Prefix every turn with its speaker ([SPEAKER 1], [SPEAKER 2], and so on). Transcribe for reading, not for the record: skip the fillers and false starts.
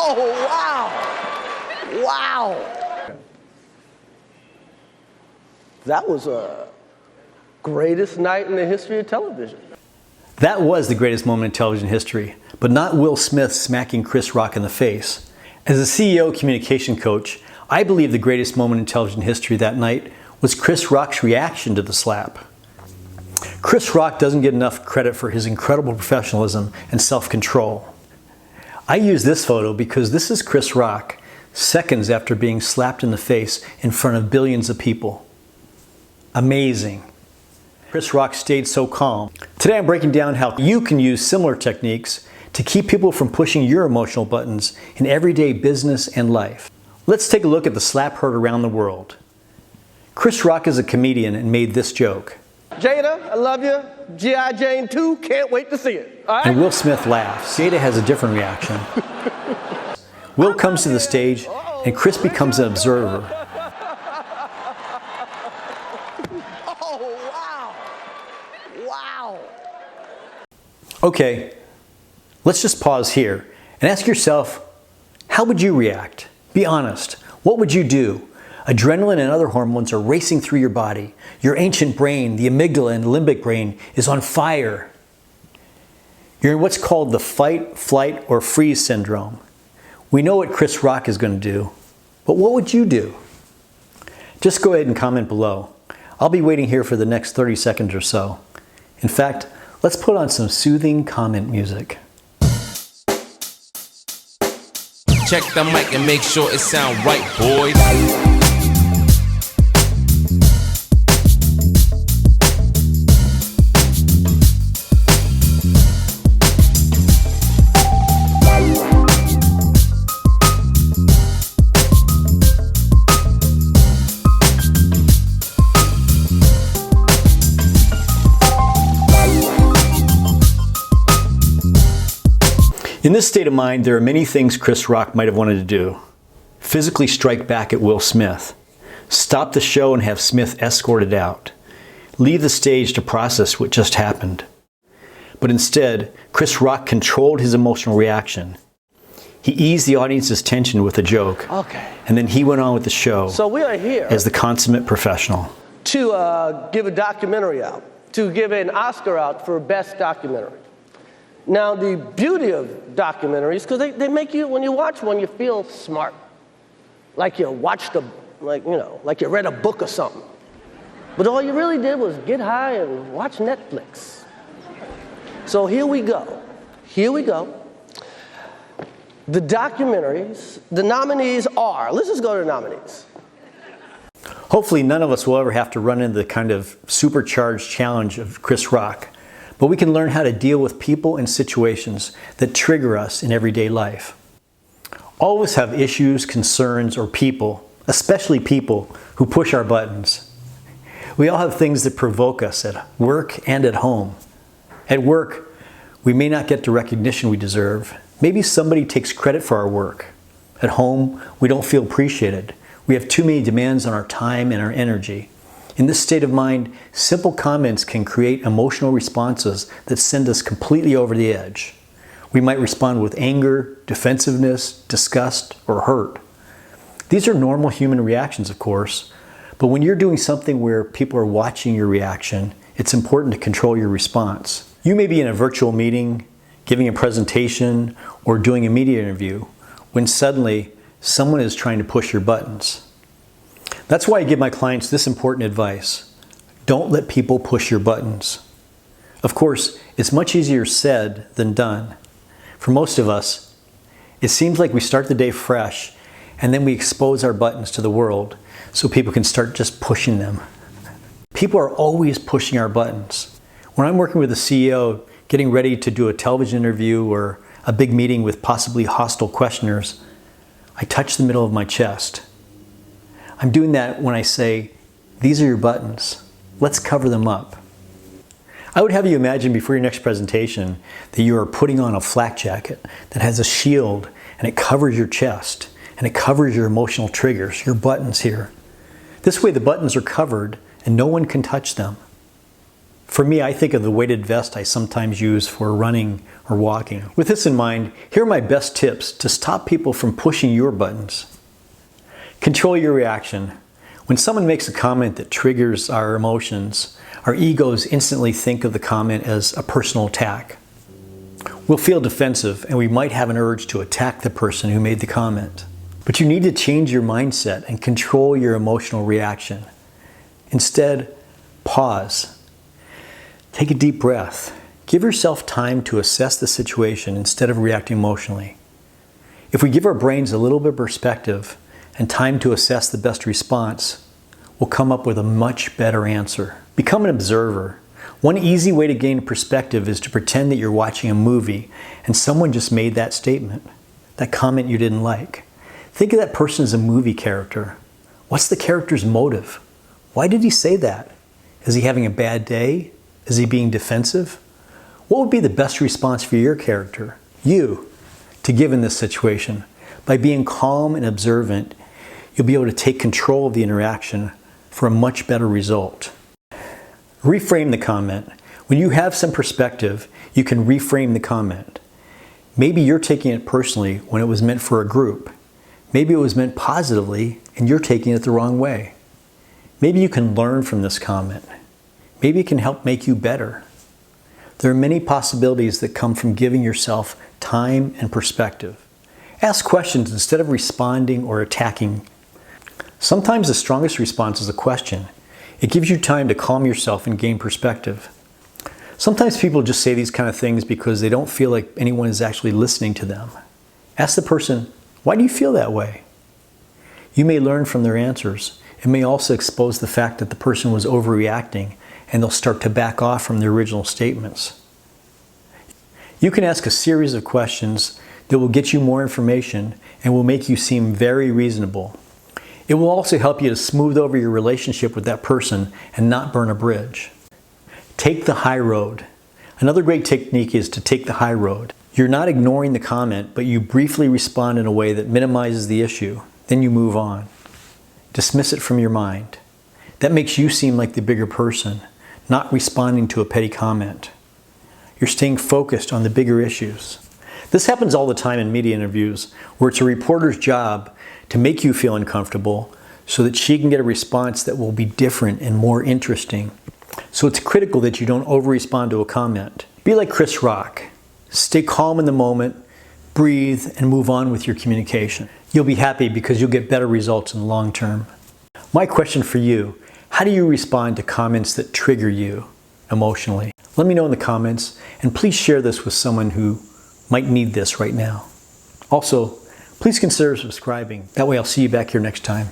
[SPEAKER 1] Oh, wow. Wow. That was a greatest night in the history of television.
[SPEAKER 2] That was the greatest moment in television history, but not Will Smith smacking Chris Rock in the face. As a CEO communication coach, I believe the greatest moment in television history that night was Chris Rock's reaction to the slap. Chris Rock doesn't get enough credit for his incredible professionalism and self-control. I use this photo because this is Chris Rock seconds after being slapped in the face in front of billions of people. Amazing. Chris Rock stayed so calm. Today I'm breaking down how you can use similar techniques to keep people from pushing your emotional buttons in everyday business and life. Let's take a look at the slap heard around the world. Chris Rock is a comedian and made this joke.
[SPEAKER 1] Jada, I love you. G.I. Jane 2, can't wait to see it. All right?
[SPEAKER 2] And Will Smith laughs. Jada has a different reaction. Will comes to the stage and Chris becomes an observer.
[SPEAKER 1] Oh, wow. Wow.
[SPEAKER 2] Okay, let's just pause here and ask yourself, how would you react? Be honest. What would you do? Adrenaline and other hormones are racing through your body. Your ancient brain, the amygdala and limbic brain, is on fire. You're in what's called the fight, flight, or freeze syndrome. We know what Chris Rock is going to do, but what would you do? Just go ahead and comment below. I'll be waiting here for the next 30 seconds or so. In fact, let's put on some soothing comment music.
[SPEAKER 3] Check the mic and make sure it sound right, boys.
[SPEAKER 2] In this state of mind, there are many things Chris Rock might have wanted to do. Physically strike back at Will Smith. Stop the show and have Smith escorted out. Leave the stage to process what just happened. But instead, Chris Rock controlled his emotional reaction. He eased the audience's tension with a joke.
[SPEAKER 1] Okay.
[SPEAKER 2] And then he went on with the show.
[SPEAKER 1] So we are here
[SPEAKER 2] as the consummate professional.
[SPEAKER 1] to give a documentary out, to give an Oscar out for Best Documentary. Now, the beauty of documentaries, because they make you, when you watch one, you feel smart. Like you watched like you read a book or something. But all you really did was get high and watch Netflix. So here we go. Here we go. The documentaries, the nominees are, let's just go to the nominees.
[SPEAKER 2] Hopefully none of us will ever have to run into the kind of supercharged challenge of Chris Rock. But we can learn how to deal with people and situations that trigger us in everyday life. All of us have issues, concerns, or people, especially people who push our buttons. We all have things that provoke us at work and at home. At work, we may not get the recognition we deserve. Maybe somebody takes credit for our work. At home, we don't feel appreciated. We have too many demands on our time and our energy. In this state of mind, simple comments can create emotional responses that send us completely over the edge. We might respond with anger, defensiveness, disgust, or hurt. These are normal human reactions, of course, but when you're doing something where people are watching your reaction, it's important to control your response. You may be in a virtual meeting, giving a presentation, or doing a media interview, when suddenly someone is trying to push your buttons. That's why I give my clients this important advice. Don't let people push your buttons. Of course, it's much easier said than done. For most of us, it seems like we start the day fresh and then we expose our buttons to the world so people can start just pushing them. People are always pushing our buttons. When I'm working with a CEO, getting ready to do a television interview or a big meeting with possibly hostile questioners, I touch the middle of my chest. I'm doing that when I say, these are your buttons. Let's cover them up. I would have you imagine before your next presentation that you are putting on a flak jacket that has a shield and it covers your chest and it covers your emotional triggers, your buttons here. This way the buttons are covered and no one can touch them. For me, I think of the weighted vest I sometimes use for running or walking. With this in mind, here are my best tips to stop people from pushing your buttons. Control your reaction. When someone makes a comment that triggers our emotions, our egos instantly think of the comment as a personal attack. We'll feel defensive and we might have an urge to attack the person who made the comment. But you need to change your mindset and control your emotional reaction. Instead, pause. Take a deep breath. Give yourself time to assess the situation instead of reacting emotionally. If we give our brains a little bit of perspective and time to assess the best response, we'll come up with a much better answer. Become an observer. One easy way to gain perspective is to pretend that you're watching a movie and someone just made that statement, that comment you didn't like. Think of that person as a movie character. What's the character's motive? Why did he say that? Is he having a bad day? Is he being defensive? What would be the best response for your character, you, to give in this situation? By being calm and observant, you'll be able to take control of the interaction for a much better result. Reframe the comment. When you have some perspective, you can reframe the comment. Maybe you're taking it personally when it was meant for a group. Maybe it was meant positively and you're taking it the wrong way. Maybe you can learn from this comment. Maybe it can help make you better. There are many possibilities that come from giving yourself time and perspective. Ask questions instead of responding or attacking. Sometimes the strongest response is a question. It gives you time to calm yourself and gain perspective. Sometimes people just say these kind of things because they don't feel like anyone is actually listening to them. Ask the person, why do you feel that way? You may learn from their answers. It may also expose the fact that the person was overreacting and they'll start to back off from their original statements. You can ask a series of questions that will get you more information and will make you seem very reasonable. It will also help you to smooth over your relationship with that person and not burn a bridge. Take the high road. Another great technique is to take the high road. You're not ignoring the comment, but you briefly respond in a way that minimizes the issue. Then you move on. Dismiss it from your mind. That makes you seem like the bigger person, not responding to a petty comment. You're staying focused on the bigger issues. This happens all the time in media interviews, where it's a reporter's job to make you feel uncomfortable so that she can get a response that will be different and more interesting. So it's critical that you don't over-respond to a comment. Be like Chris Rock. Stay calm in the moment, breathe, and move on with your communication. You'll be happy because you'll get better results in the long term. My question for you, how do you respond to comments that trigger you emotionally? Let me know in the comments, and please share this with someone who might need this right now. Also, please consider subscribing. That way I'll see you back here next time.